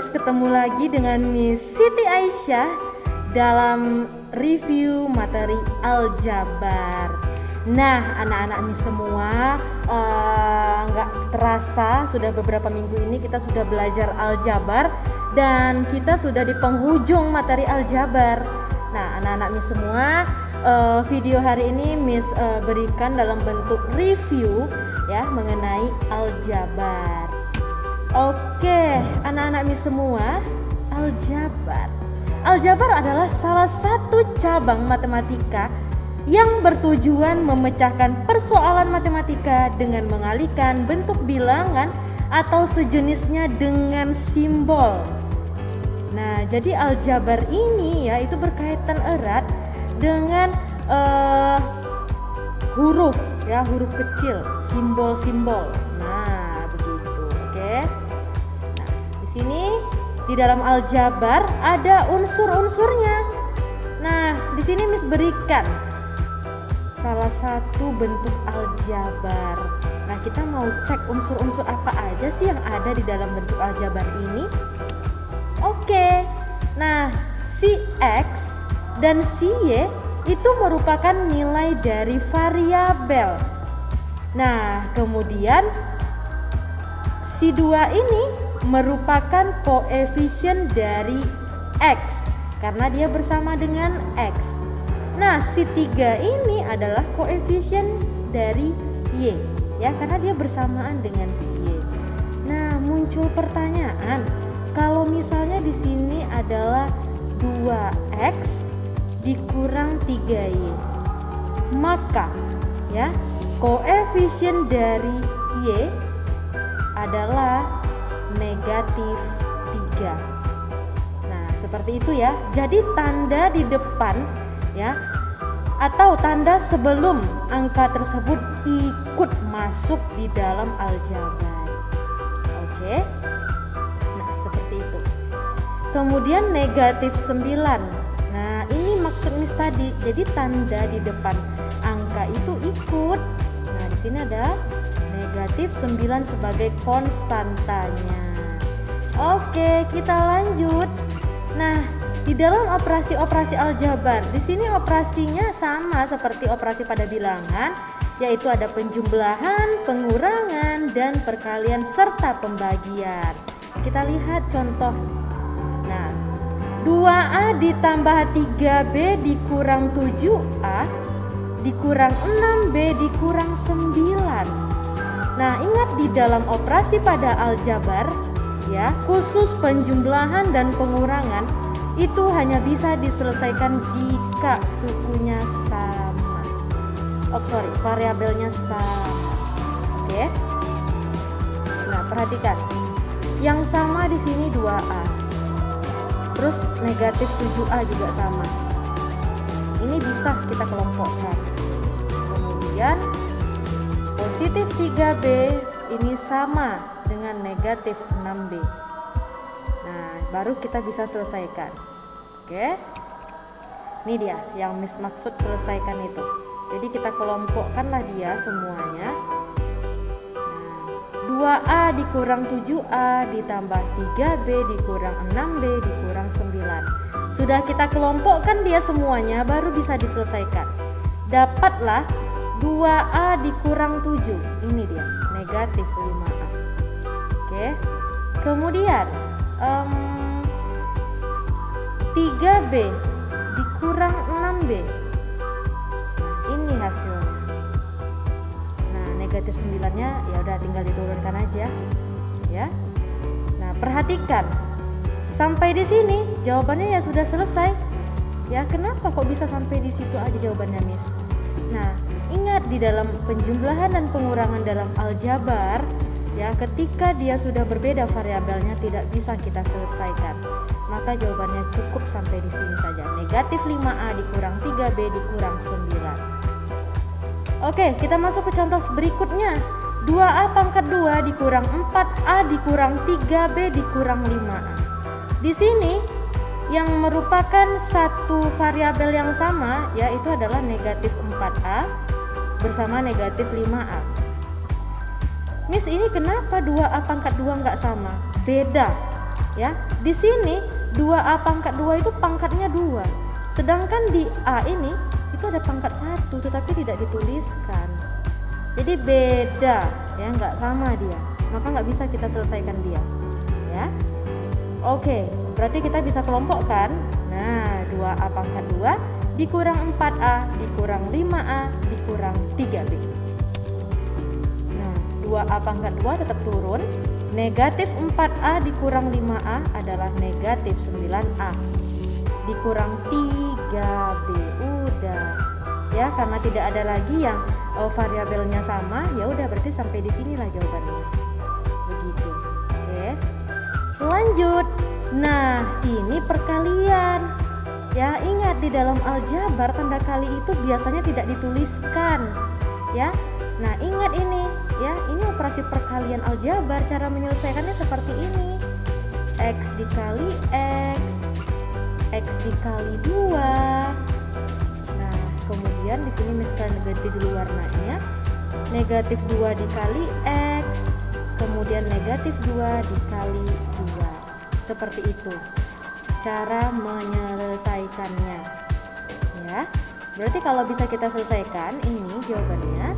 Miss, ketemu lagi dengan Miss Siti Aisyah dalam review materi aljabar. Nah, anak-anak Miss semua, nggak terasa sudah beberapa minggu ini kita sudah belajar aljabar dan kita sudah di penghujung materi aljabar. Nah, anak-anak Miss semua, video hari ini Miss berikan dalam bentuk review ya mengenai aljabar. Oke, anak-anak Miss semua, aljabar adalah salah satu cabang matematika yang bertujuan memecahkan persoalan matematika dengan mengalihkan bentuk bilangan atau sejenisnya dengan simbol. Nah, jadi aljabar ini ya itu berkaitan erat dengan huruf ya, huruf kecil, simbol-simbol. Nah, begitu. Oke. Nah, di sini di dalam aljabar ada unsur-unsurnya. Nah, di sini Miss berikan salah satu bentuk aljabar. Nah, kita mau cek unsur-unsur apa aja sih yang ada di dalam bentuk aljabar ini. Oke. Nah, si X dan si Y itu merupakan nilai dari variabel. Nah, kemudian si 2 ini merupakan koefisien dari X karena dia bersama dengan X. Nah, si 3 ini adalah koefisien dari Y ya, karena dia bersamaan dengan si Y. Nah, muncul pertanyaan, kalau misalnya di sini adalah 2X dikurang 3Y, maka ya koefisien dari Y adalah negatif 3. Nah, seperti itu ya. Jadi tanda di depan ya atau tanda sebelum angka tersebut ikut masuk di dalam aljabar. Oke. Nah, seperti itu. Kemudian negatif 9. Nah, ini maksud Miss tadi. Jadi tanda di depan angka itu ikut. Nah, di sini ada negatif 9 sebagai konstantanya. Oke, kita lanjut. Nah, di dalam operasi-operasi aljabar, di sini operasinya sama seperti operasi pada bilangan, yaitu ada penjumlahan, pengurangan, dan perkalian serta pembagian. Kita lihat contoh. Nah, 2A ditambah 3B dikurang 7A dikurang 6B dikurang 9. Nah, ingat di dalam operasi pada aljabar ya, khusus penjumlahan dan pengurangan itu hanya bisa diselesaikan jika sukunya sama. Variabelnya sama. Oke. Nah, perhatikan. Yang sama di sini 2A. Terus negatif 7A juga sama. Ini bisa kita kelompokkan. Kemudian positif 3B ini sama dengan negatif 6B. Nah, baru kita bisa selesaikan. Oke. Ini dia yang Miss maksud selesaikan itu. Jadi kita kelompokkanlah dia semuanya. Nah, 2A dikurang 7A ditambah 3B dikurang 6B dikurang 9. Sudah kita kelompokkan dia semuanya, baru bisa diselesaikan. Dapatlah 2A dikurang 7. Ini dia, negatif 5A. Oke. Kemudian 3B dikurang 6B. Ini hasilnya. Nah, negatif 9-nya ya udah tinggal diturunkan aja. Ya. Nah, perhatikan. Sampai di sini jawabannya ya sudah selesai. Ya, kenapa kok bisa sampai di situ aja jawabannya, Miss? Nah, ingat di dalam penjumlahan dan pengurangan dalam aljabar ya, ketika dia sudah berbeda variabelnya tidak bisa kita selesaikan. Maka jawabannya cukup sampai di sini saja. Negatif 5A dikurang 3B dikurang 9. Oke, kita masuk ke contoh berikutnya. 2A pangkat 2 dikurang 4A dikurang 3B dikurang 5A. Di sini yang merupakan satu variabel yang sama yaitu adalah negatif 4A bersama negatif 5A. Miss, ini kenapa 2A pangkat 2 nggak sama? Beda. Ya, di sini 2A pangkat 2 itu pangkatnya 2. Sedangkan di A ini itu ada pangkat 1 tetapi tidak dituliskan. Jadi beda ya, nggak sama dia. Maka nggak bisa kita selesaikan dia. Ya. Oke, berarti kita bisa kelompokkan. Nah, 2A pangkat 2 dikurang 4A dikurang 5A dikurang 3B. Nah, 2A pangkat 2 tetap turun. Negatif 4A dikurang 5A adalah negatif 9A dikurang 3B. Udah ya, karena tidak ada lagi yang variabelnya sama, ya udah berarti sampai di sinilah jawabannya. Begitu. Oke. Lanjut. Nah, ini perkalian. Ya, ingat di dalam aljabar tanda kali itu biasanya tidak dituliskan. Ya. Nah, ingat ini, ya, ini operasi perkalian aljabar, cara menyelesaikannya seperti ini. X dikali X dikali 2. Nah, kemudian di sini misalkan ganti dulu warnanya. Negatif 2 dikali X, kemudian negatif 2 dikali 2. Seperti itu cara menyelesaikannya. Ya. Berarti kalau bisa kita selesaikan, ini jawabannya.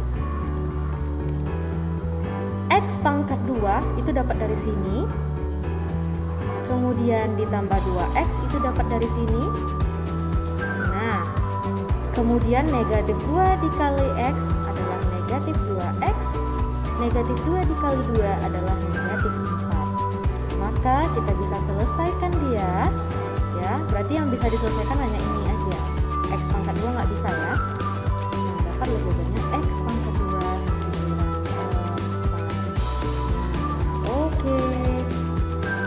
X pangkat 2 itu dapat dari sini, kemudian ditambah 2X itu dapat dari sini. Nah, kemudian negatif 2 dikali X adalah negatif 2X, negatif 2 dikali 2 adalah negatif 4. Maka kita bisa selesaikan dia. Ya, berarti yang bisa diselesaikan hanya ini aja. X pangkat 2 nggak bisa ya. Nah, dapat jawabannya X pangkat 2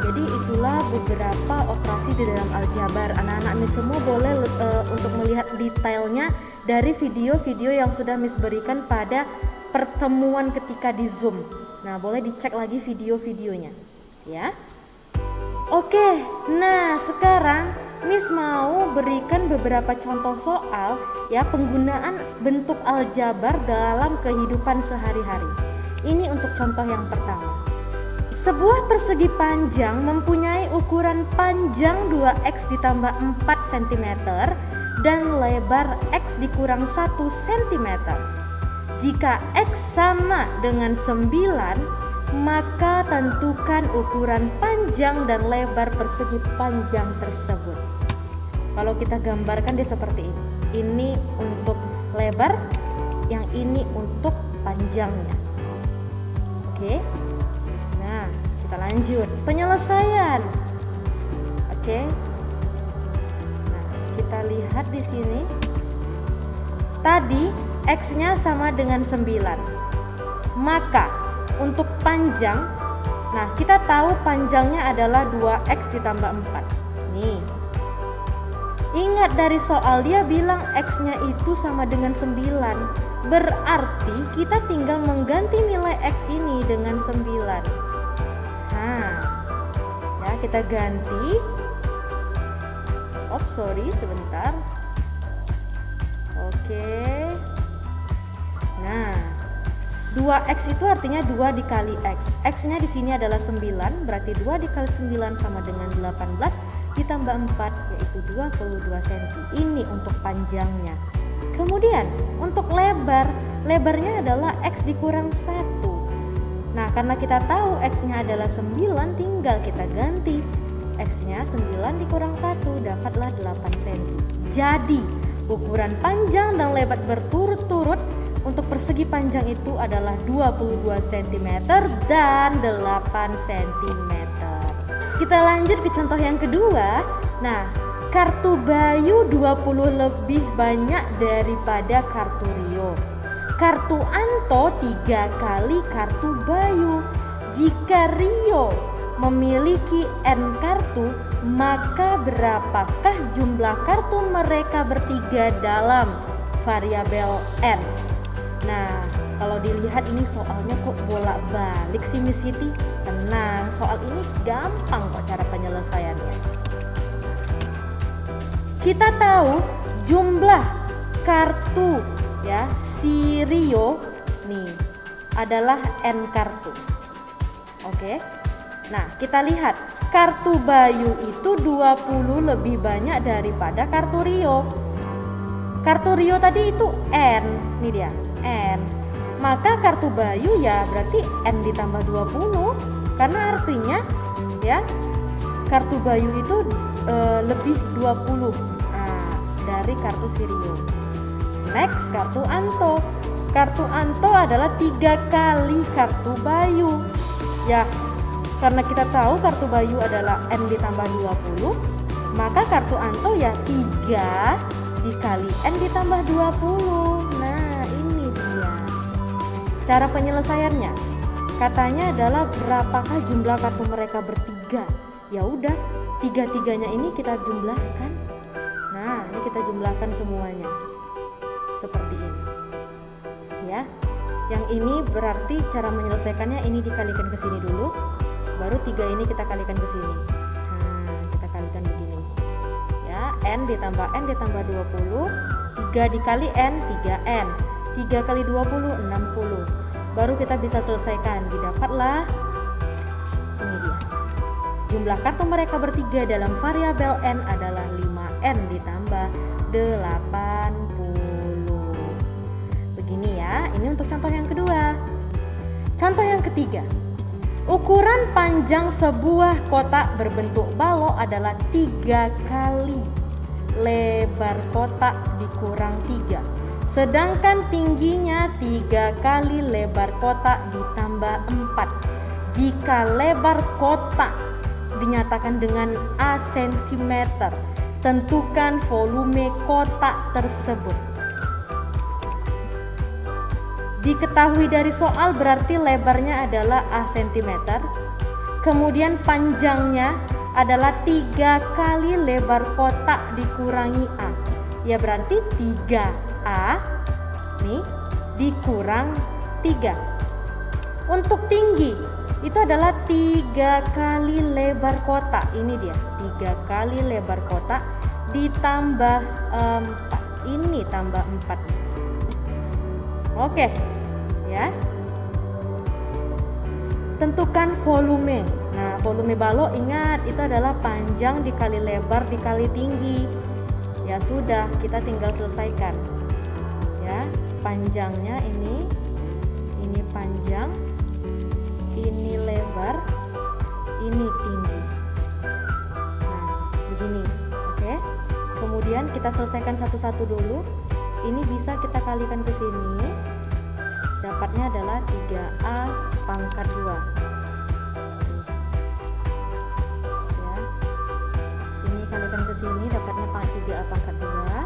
Jadi itulah beberapa operasi di dalam aljabar. Anak-anak Miss semua boleh untuk melihat detailnya dari video-video yang sudah Miss berikan pada pertemuan ketika di Zoom. Nah, boleh dicek lagi video-videonya, ya. Oke, nah sekarang Miss mau berikan beberapa contoh soal ya penggunaan bentuk aljabar dalam kehidupan sehari-hari. Ini untuk contoh yang pertama. Sebuah persegi panjang mempunyai ukuran panjang 2x ditambah 4 cm dan lebar x dikurang 1 cm. Jika x sama dengan 9, maka tentukan ukuran panjang dan lebar persegi panjang tersebut. Kalau kita gambarkan dia seperti ini. Ini untuk lebar, yang ini untuk panjangnya. Oke. Nah, kita lanjut penyelesaian. Oke. Nah, kita lihat di sini. Tadi X-nya sama dengan 9. Maka untuk panjang, nah kita tahu panjangnya adalah 2X ditambah 4. Nih. Ingat dari soal dia bilang X-nya itu sama dengan 9. Berarti kita tinggal mengganti nilai X ini dengan 9. Nah, ya kita ganti. Sebentar. Oke. Nah, 2X itu artinya 2 dikali X. X-nya di sini adalah 9, berarti 2 dikali 9 sama dengan 18 ditambah 4 yaitu 22 cm. Ini untuk panjangnya. Kemudian untuk lebarnya adalah X dikurang 1. Nah, karena kita tahu X-nya adalah 9, tinggal kita ganti. X-nya 9 dikurang 1, dapatlah 8 cm. Jadi, ukuran panjang dan lebar berturut-turut untuk persegi panjang itu adalah 22 cm dan 8 cm. Kita lanjut ke contoh yang kedua. Nah, kartu Bayu 20 lebih banyak daripada kartu Rio. Kartu Anto 3 kali kartu Bayu. Jika Rio memiliki N kartu, maka berapakah jumlah kartu mereka bertiga dalam variabel N? Nah, kalau dilihat ini soalnya kok bolak-balik sih Miss Siti? Tenang, soal ini gampang kok cara penyelesaiannya. Kita tahu jumlah kartu ya si Rio nih adalah N kartu. Oke. Nah, kita lihat kartu Bayu itu 20 lebih banyak daripada kartu Rio. Kartu Rio tadi itu N, ini dia, N. Maka kartu Bayu ya berarti N ditambah 20, karena artinya ya kartu Bayu itu lebih 20 dari kartu si Rio. Next, kartu Anto. Kartu Anto adalah 3 kali kartu Bayu. Ya, karena kita tahu kartu Bayu adalah N ditambah 20, maka kartu Anto ya 3 dikali N ditambah 20. Nah, ini dia. Cara penyelesaiannya, katanya adalah berapakah jumlah kartu mereka bertiga. Ya udah, tiga-tiganya ini kita jumlahkan. Nah, ini kita jumlahkan semuanya. Seperti ini. Ya. Yang ini berarti cara menyelesaikannya ini dikalikan ke sini dulu. Baru 3 ini kita kalikan ke sini. Nah, kita kalikan begini. Ya, N ditambah 20, 3 dikali N, 3N. 3 kali 20, 60. Baru kita bisa selesaikan. Didapatlah ini dia. Jumlah kartu mereka bertiga dalam variabel N adalah 5N ditambah 80. Begini ya, ini untuk contoh yang kedua. Contoh yang ketiga. Ukuran panjang sebuah kotak berbentuk balok adalah 3 kali lebar kotak dikurang 3. Sedangkan tingginya 3 kali lebar kotak ditambah 4. Jika lebar kotak dinyatakan dengan A cm, tentukan volume kotak tersebut. Diketahui dari soal berarti lebarnya adalah A cm, kemudian panjangnya adalah 3 kali lebar kotak dikurangi A. Ya berarti 3A nih dikurang 3. Untuk tinggi itu adalah 3 kali lebar kotak. Ini dia, 3 kali lebar kotak ditambah 4. Ini tambah 4. Oke. Ya. Tentukan volume. Nah, volume balok ingat itu adalah panjang dikali lebar dikali tinggi. Ya sudah, kita tinggal selesaikan. Ya, panjangnya ini panjang, ini lebar, ini tinggi. Nah, begini. Oke. Kemudian kita selesaikan satu-satu dulu. Ini bisa kita kalikan ke sini. Dapatnya adalah 3A pangkat 2. Ya. Ini kalikan ke sini dapatnya 3A pangkat 2.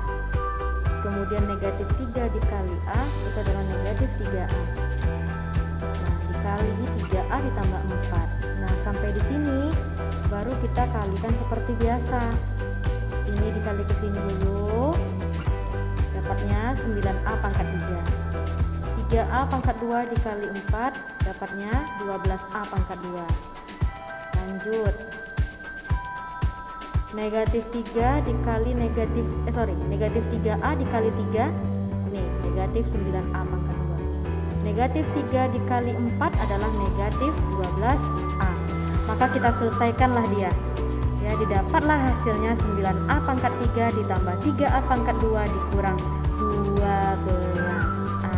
Kemudian negatif 3 dikali A itu adalah negatif 3A. Nah, dikali 3A ditambah 4. Nah, sampai di sini baru kita kalikan seperti biasa. Ini dikali ke sini dulu. Dapatnya 9A pangkat 3. 3A pangkat 2 dikali 4 dapatnya 12A pangkat 2. Lanjut. Negatif 3 dikali negatif 3A dikali 3. Nih, negatif 9A pangkat 2. Negatif 3 dikali 4 adalah negatif 12A. Maka kita selesaikanlah dia. Ya, didapatlah hasilnya 9A pangkat 3 ditambah 3A pangkat 2 dikurang 12A.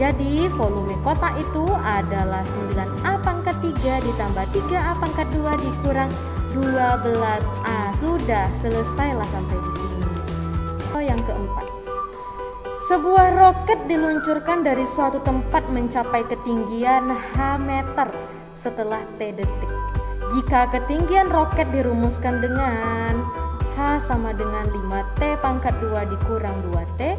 Jadi volume kotak itu adalah 9A pangkat 3 ditambah 3A pangkat 2 dikurang 12A. Sudah, selesailah sampai di sini. Yang keempat. Sebuah roket diluncurkan dari suatu tempat mencapai ketinggian H meter setelah T detik. Jika ketinggian roket dirumuskan dengan H sama dengan 5T pangkat 2 dikurang 2T,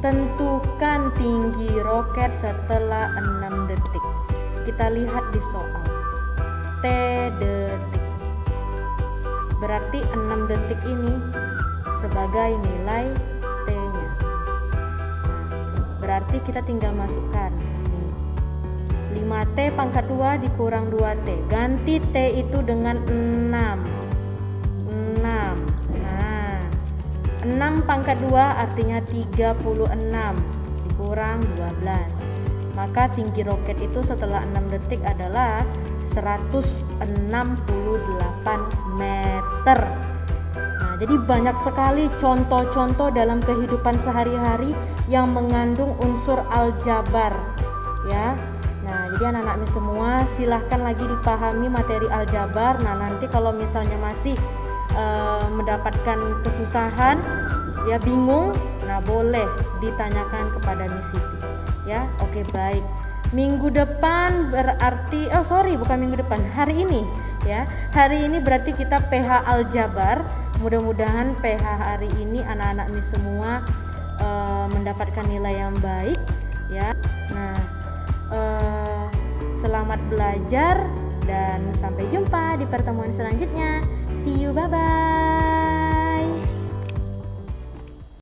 tentukan tinggi roket setelah 6 detik. Kita lihat di soal. T detik. Berarti 6 detik ini sebagai nilai T-nya. Berarti kita tinggal masukkan 5T pangkat 2 dikurang 2T. Ganti T itu dengan 6. Nah, 6 pangkat 2 artinya 36 dikurang 12. maka tinggi roket itu setelah 6 detik adalah 168 meter. Nah, jadi banyak sekali contoh-contoh dalam kehidupan sehari-hari yang mengandung unsur aljabar ya. Nah, jadi anak-anak semua silahkan lagi dipahami materi aljabar. Nah, nanti kalau misalnya masih mendapatkan kesusahan ya, bingung, nah boleh ditanyakan kepada Miss Siti ya. Oke, baik. Minggu depan berarti bukan minggu depan, hari ini ya. Hari ini berarti kita PH aljabar. Mudah-mudahan PH hari ini anak-anak Miss semua mendapatkan nilai yang baik ya. Nah, selamat belajar dan sampai jumpa di pertemuan selanjutnya. See you, bye bye.